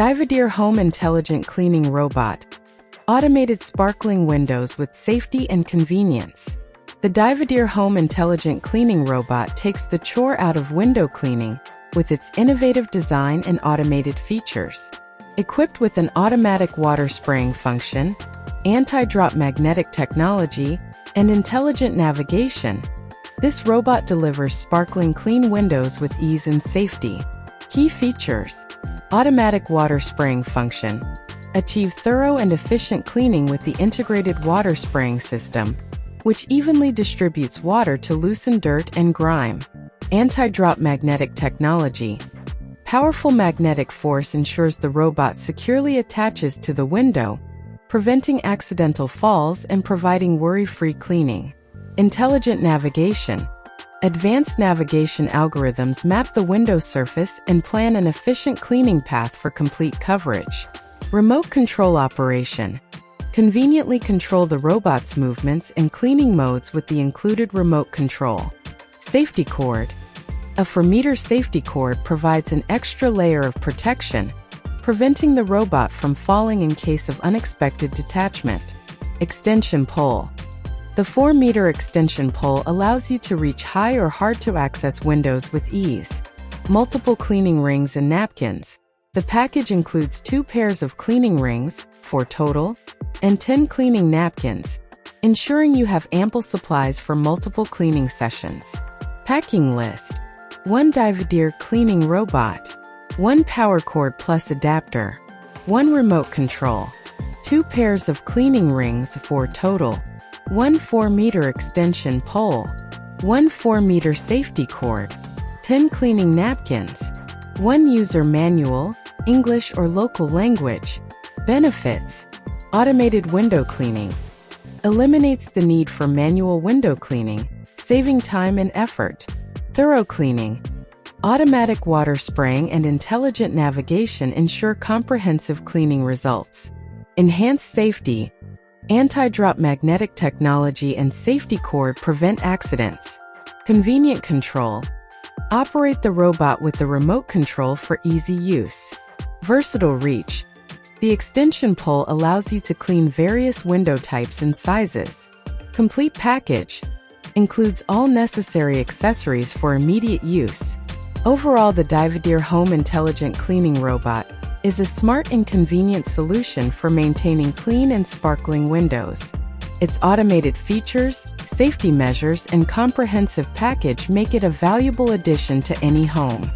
DIVEDEER Home Intelligent Cleaning Robot. Automated sparkling windows with safety and convenience. The DIVEDEER Home Intelligent Cleaning Robot takes the chore out of window cleaning with its innovative design and automated features. Equipped with an automatic water spraying function, anti-drop magnetic technology, and intelligent navigation, this robot delivers sparkling clean windows with ease and safety. Key features: automatic water spraying function. Achieve thorough and efficient cleaning with the integrated water spraying system, which evenly distributes water to loosen dirt and grime. Anti-drop magnetic technology. Powerful magnetic force ensures the robot securely attaches to the window, preventing accidental falls and providing worry-free cleaning. Intelligent navigation. Advanced navigation algorithms map the window surface and plan an efficient cleaning path for complete coverage. Remote control operation. Conveniently control the robot's movements and cleaning modes with the included remote control. Safety cord. A 4-meter safety cord provides an extra layer of protection, preventing the robot from falling in case of unexpected detachment. Extension pole. The 4-meter extension pole allows you to reach high or hard-to-access windows with ease. Multiple cleaning rings and napkins. The package includes 2 pairs of cleaning rings, 4 total, and 10 cleaning napkins, ensuring you have ample supplies for multiple cleaning sessions. Packing list: 1 DIVEDEER cleaning robot, 1 power cord plus adapter, 1 remote control, 2 pairs of cleaning rings, 4 total, 1 4-meter extension pole, 1 4-meter safety cord, 10 cleaning napkins, 1 user manual, English or local language. Benefits: automated window cleaning. Eliminates the need for manual window cleaning, saving time and effort. Thorough cleaning. Automatic water spraying and intelligent navigation ensure comprehensive cleaning results. Enhanced safety. Anti-drop magnetic technology and safety cord prevent accidents. Convenient control. Operate the robot with the remote control for easy use. Versatile reach. The extension pole allows you to clean various window types and sizes. Complete package. Includes all necessary accessories for immediate use. Overall, the DIVEDEER Home Intelligent Cleaning Robot is a smart and convenient solution for maintaining clean and sparkling windows. Its automated features, safety measures, and comprehensive package make it a valuable addition to any home.